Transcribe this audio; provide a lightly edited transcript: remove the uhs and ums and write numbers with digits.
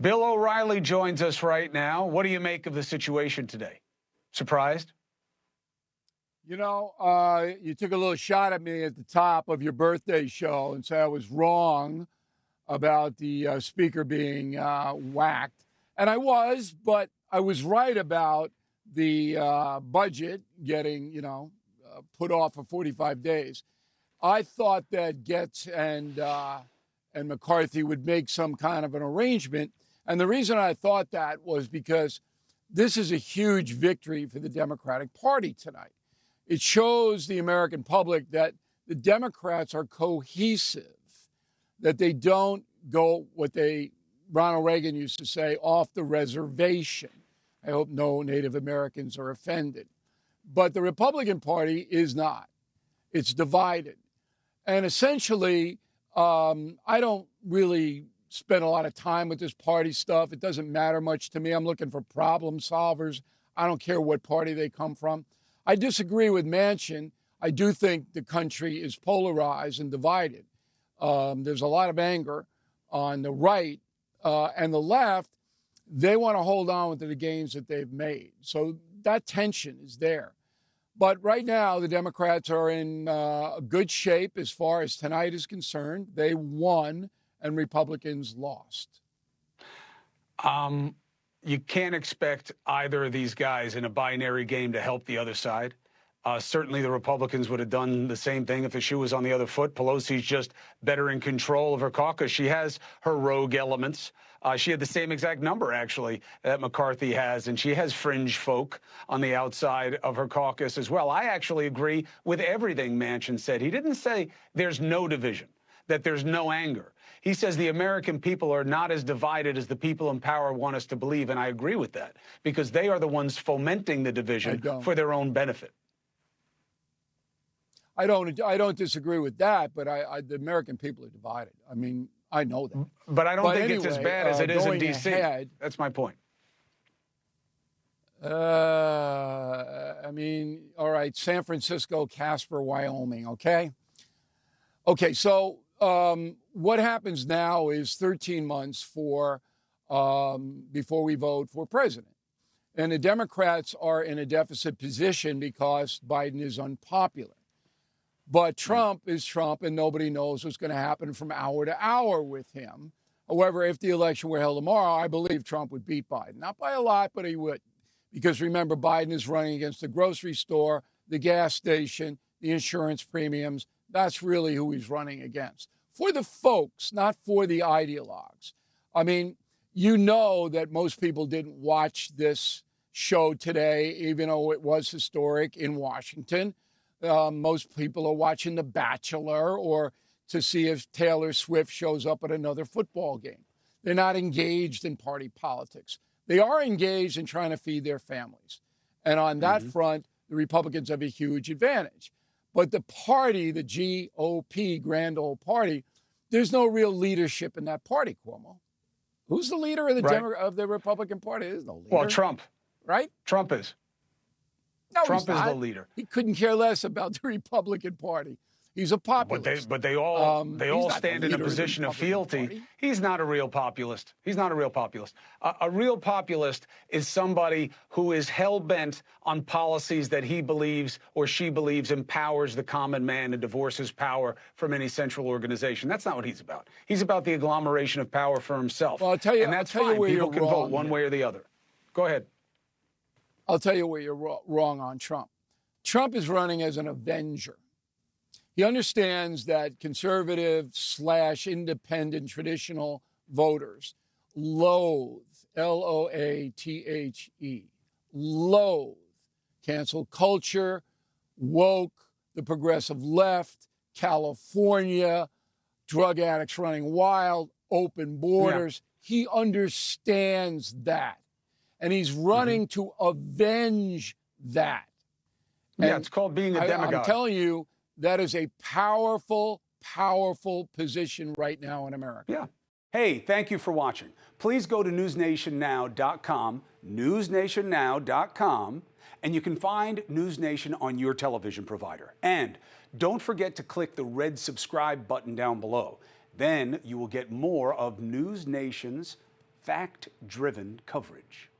Bill O'Reilly joins us right now. What do you make of the situation today? Surprised? You know, you took a little shot at me at the top of your birthday show and said I was wrong about the speaker being whacked. And I was, but I was right about the budget getting, put off for 45 days. I thought that Getz and McCarthy would make some kind of an arrangement. And the reason I thought that was because this is a huge victory for the Democratic Party tonight. It shows the American public that the Democrats are cohesive, that they don't go Ronald Reagan used to say, off the reservation. I hope no Native Americans are offended. But the Republican Party is not. It's divided. And essentially, I don't really spend a lot of time with this party stuff. It doesn't matter much to me. I'm looking for problem solvers. I don't care what party they come from. I disagree with Manchin. I do think the country is polarized and divided. There's a lot of anger on the right and the left. They want to hold on to the gains that they've made. So that tension is there. But right now, the Democrats are in good shape as far as tonight is concerned. They won and Republicans lost. You can't expect either of these guys in a binary game to help the other side. Certainly the Republicans would have done the same thing if the shoe was on the other foot. Pelosi's just better in control of her caucus. She has her rogue elements. She had the same exact number, actually, that McCarthy has, and she has fringe folk on the outside of her caucus as well. I actually agree with everything Manchin said. He didn't say there's no division, that there's no anger. He says the American people are not as divided as the people in power want us to believe, and I agree with that, because they are the ones fomenting the division for their own benefit. I don't disagree with that, but the American people are divided. I mean, I know that. But I don't think it's as bad as it is in D.C. That's my point. I mean, all right, San Francisco, Casper, Wyoming, okay? Okay, so what happens now is 13 months before we vote for president. And the Democrats are in a deficit position because Biden is unpopular. But Trump is Trump, and nobody knows what's going to happen from hour to hour with him. However, if the election were held tomorrow, I believe Trump would beat Biden. Not by a lot, but he would. Because remember, Biden is running against the grocery store, the gas station, the insurance premiums. That's really who he's running against. For the folks, not for the ideologues. I mean, you know that most people didn't watch this show today, even though it was historic in Washington. Most people are watching The Bachelor or to see if Taylor Swift shows up at another football game. They're not engaged in party politics. They are engaged in trying to feed their families. And on that front, the Republicans have a huge advantage. But the party, the GOP, Grand Old Party, there's no real leadership in that party, Cuomo. Who's the leader of the Republican Party? There's no leader. Well, Trump. Right? Trump is. No, Trump is the leader. He couldn't care less about the Republican Party. He's a populist. But they all stand in a position of fealty. Party. He's not a real populist. He's not a real populist. A real populist is somebody who is hell-bent on policies that he believes or she believes empowers the common man and divorces power from any central organization. That's not what he's about. He's about the agglomeration of power for himself. Well, I'll tell you, and that's I'll tell fine. you where People you're can wrong vote one here. way or the other. Go ahead. I'll tell you where you're wrong on Trump. Trump is running as an avenger. He understands that conservative/independent traditional voters loathe, L-O-A-T-H-E, loathe cancel culture, woke, the progressive left, California, drug addicts running wild, open borders. Yeah. He understands that. And he's running to avenge that. Yeah, it's called being a demagogue. I'm telling you, that is a powerful, powerful position right now in America. Yeah. Hey, thank you for watching. Please go to newsnationnow.com, newsnationnow.com, and you can find NewsNation on your television provider. And don't forget to click the red subscribe button down below. Then you will get more of NewsNation's fact-driven coverage.